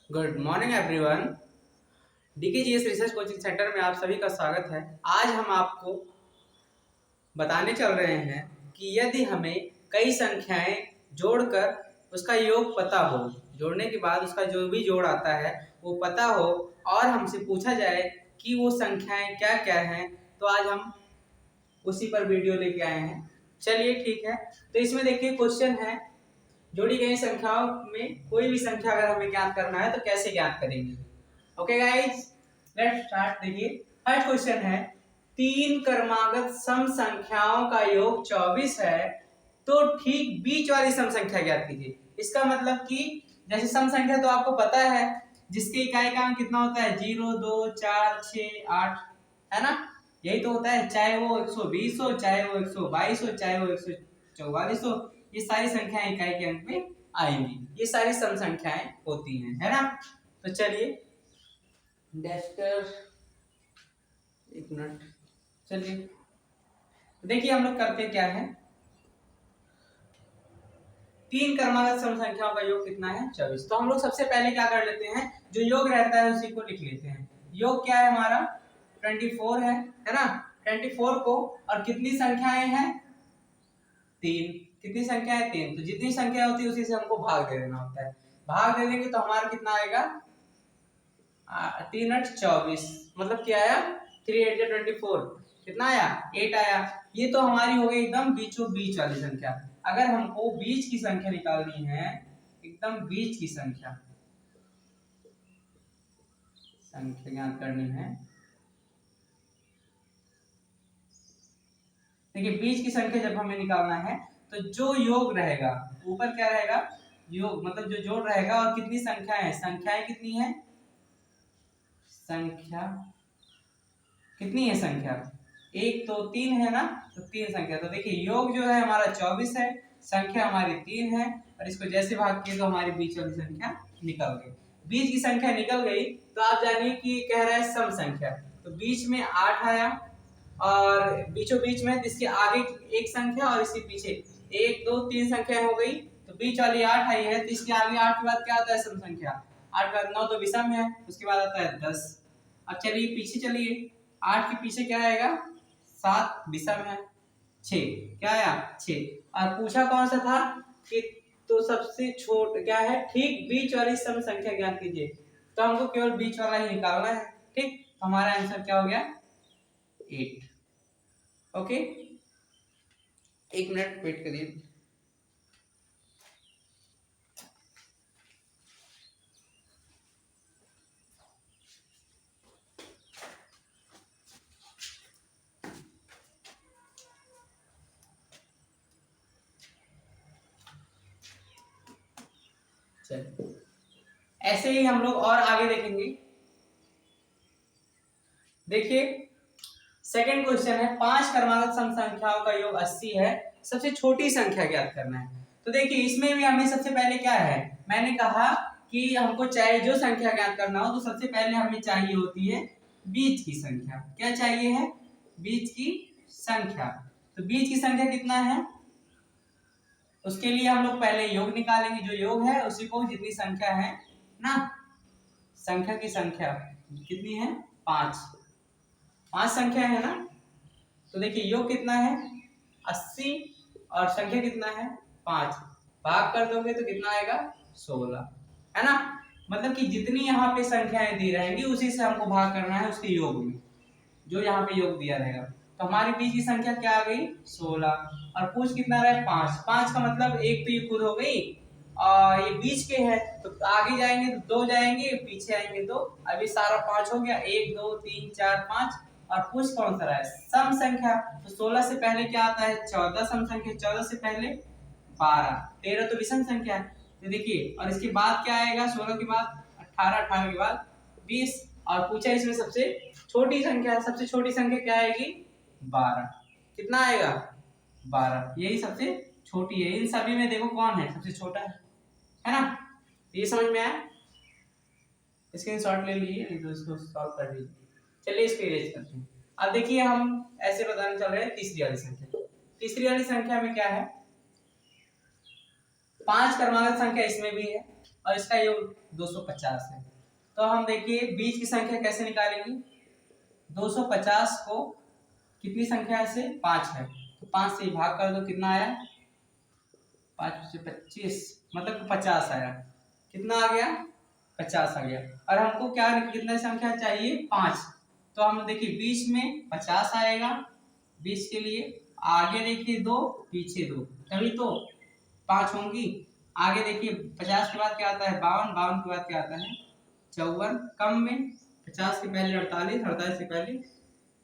Good morning everyone. DKGS research coaching centre में आप सभी का स्वागत है। आज हम आपको बताने चल रहे हैं कि यदि हमें कई संख्याएं जोड़कर उसका योग पता हो, जोड़ने के बाद उसका जो भी जोड़ आता है वो पता हो और हमसे पूछा जाए कि वो संख्याएं क्या क्या हैं, तो आज हम उसी पर वीडियो लेके आए हैं। चलिए ठीक है, तो इसमें देखिए क्वेश्चन है, जोड़ी गई संख्याओं में कोई भी संख्या अगर हमें ज्ञात करना है तो कैसे ज्ञात करेंगे। Okay guys, let's start. देखिए फर्स्ट क्वेश्चन है, तीन क्रमागत सम संख्याओं का योग 24 है, तो ठीक बीच वाली सम संख्या ज्ञात कीजिए। इसका मतलब कि जैसे सम संख्या तो आपको पता है, जिसके इकाई का अंक कितना होता है 0 2 4 6 8, है ना। यही तो होता है, चाहे वो 120 हो, चाहे वो 122 हो, चाहे वो 144 हो, ये सारी संख्याएं इकाई के अंक में आएंगी। ये सारी सम संख्याएं होती हैं, है ना। तो चलिए डस्टर, एक मिनट, चलिए देखिए हम लोग करते क्या है। तीन क्रमागत सम संख्याओं का योग कितना है 24। तो हम लोग सबसे पहले क्या कर लेते हैं, जो योग रहता है उसी को लिख लेते हैं। योग क्या है हमारा 24 है ना। 24 को और कितनी संख्याएं हैं, तीन। कितनी संख्या है, तीन। तो जितनी संख्या होती है उसी से हमको भाग दे देना होता है। भाग दे देंगे तो हमारा कितना आएगा, 3 8 24, मतलब क्या आया 3 8 24, कितना आया 8 आया। ये तो हमारी हो गई एकदम बीचों बीच वाली संख्या। अगर हमको बीच की संख्या निकालनी है, एकदम बीच की संख्या ज्ञात करनी है, देखिए बीच की संख्या जब हमें निकालना है तो जो योग रहेगा ऊपर क्या रहेगा, योग मतलब जो जोड़ रहेगा, और कितनी संख्याएं हैं, संख्याएं कितनी है, संख्या कितनी है, संख्या एक तो तीन है ना, तो तीन संख्या। तो देखिए योग जो है हमारा 24 है, संख्या हमारी तीन है, और इसको जैसे भाग किए तो हमारी बीच वाली संख्या निकल गई। बीच की संख्या निकल गई तो आप जानिए कि कह रहा है सम संख्या, तो बीच में 8 आया, और बीचों बीच में इसके आगे एक संख्या और इसके पीछे 1 2 3 संख्या हो गई, तो बीच वाली 8 आई है, तो इसके आगे 8 के बाद क्या आता है सम संख्या, 8 के बाद 9 तो विषम है, उसके बाद आता है 10। अब चलिए पीछे चलिए, 8 के पीछे क्या आएगा, 7 विषम है, 6 क्या आया 6। और पूछा कौन सा था कि तो सबसे छोट क्या है, ठीक बीच वाली सम संख्या ज्ञात कीजिए। तो हमको केवल बीच वाला ही निकालना है, ठीक। तो हमारा आंसर क्या हो गया 8। ओके, एक मिनट वेट करिए। चलिए ऐसे ही हम लोग और आगे देखेंगे। देखिए सेकंड क्वेश्चन है, पांच क्रमागत सम संख्याओं का योग 80 है, सबसे छोटी संख्या ज्ञात करना है। तो देखिए इसमें भी हमें सबसे पहले क्या है, मैंने कहा कि हमको चाहे जो संख्या ज्ञात करना हो तो सबसे पहले हमें चाहिए होती है बीच की संख्या। क्या चाहिए है, बीच की संख्या। तो बीच की संख्या कितना है, उसके लिए हम लोग पहले योग निकालेंगे, जो योग है उसी को जितनी संख्या है ना, संख्या की संख्या कितनी है, पांच। पांच संख्या है ना। तो देखिए योग कितना है 80 और संख्या कितना है 5, भाग कर दोगे तो कितना आएगा 16, है ना। मतलब कि जितनी यहाँ पे संख्याएं दी रहेंगी उसी से हमको भाग करना है उसके योग में, जो यहाँ पे योग दिया रहेगा। तो हमारी बीच की संख्या क्या आ गई 16, और पूछ कितना रहा है 5। 5 का मतलब एक तो ये खुद हो गई, और ये बीच के है तो आगे जाएंगे तो दो जाएंगे, पीछे आएंगे दो, अभी सारा 5 हो गया, 1 2 3 4 5। और पूछ कौन सा रहा है, सम संख्या। तो 16 से पहले क्या आता है 14 सम संख्या, 14 से पहले 12, 13 तो विषम संख्या है। तो देखिए और इसके बाद क्या आएगा, 16 के बाद 18, 18 के बाद 20, और पूछा इसमें सबसे छोटी संख्या। सबसे छोटी संख्या क्या आएगी 12, कितना आएगा 12, यही सबसे छोटी है। इन सभी में देखो कौन है सबसे छोटा है ना। तो ये समझ में आया, स्क्रीनशॉट ले लीजिए, नहीं तो इसको सॉल्व कर लीजिए। चलिए इसको इरेज करते हैं। अब देखिए हम ऐसे बताने चल रहे हैं तीसरी वाली संख्या। तीसरी वाली संख्या में क्या है, पांच क्रमागत संख्या इसमें भी है और इसका योग 250 है। तो हम देखिए बीच की संख्या कैसे निकालेंगे। 250 को कितनी संख्या से 5 है, तो 5 से भाग कर दो, कितना आया 5 से 25, मतलब 50 आया। कितना आ गया 50 आ गया। और हमको क्या कितना संख्या चाहिए 5, तो हम देखिए बीच में 50 आएगा, बीच के लिए आगे देखिए 2 पीछे 2, तभी तो 5 होंगी। आगे देखिए 50 के बाद क्या आता है 52, 52 के बाद क्या आता है 54, कम में 50 के पहले 48, 48 के पहले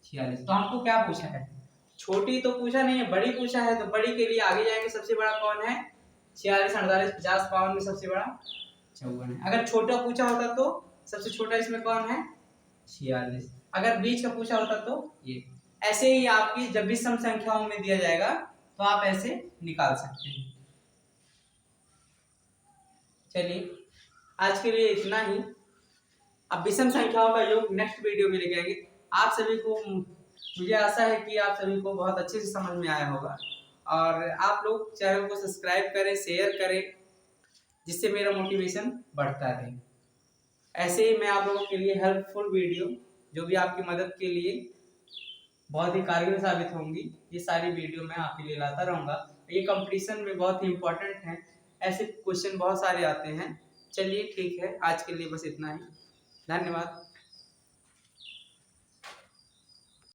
46। तो हमको क्या पूछा है, छोटी तो पूछा नहीं है, बड़ी पूछा है। तो बड़ी के लिए आगे जाएंगे, सबसे बड़ा कौन है 46, 48, 50, 52 में सबसे बड़ा 54 है। अगर छोटा पूछा होता तो सबसे छोटा इसमें कौन है 46। अगर बीच का पूछा होता तो ये। ऐसे ही आपकी जब भी सम संख्याओं में दिया जाएगा तो आप ऐसे निकाल सकते हैं। चलिए आज के लिए इतना ही। अब विषम संख्याओं का योग नेक्स्ट वीडियो में लेके आएंगे। आप सभी को, मुझे आशा है कि आप सभी को बहुत अच्छे से समझ में आया होगा, और आप लोग चैनल को सब्सक्राइब करें, शेयर करें, जिससे मेरा मोटिवेशन बढ़ता रहे। ऐसे ही मैं आप लोगों के लिए हेल्पफुल वीडियो जो भी आपकी मदद के लिए बहुत ही कारगर साबित होंगी, ये सारी वीडियो मैं आपके लिए लाता रहूँगा। ये कंपटीशन में बहुत ही इम्पोर्टेंट है, ऐसे क्वेश्चन बहुत सारे आते हैं। चलिए ठीक है, आज के लिए बस इतना ही। धन्यवाद।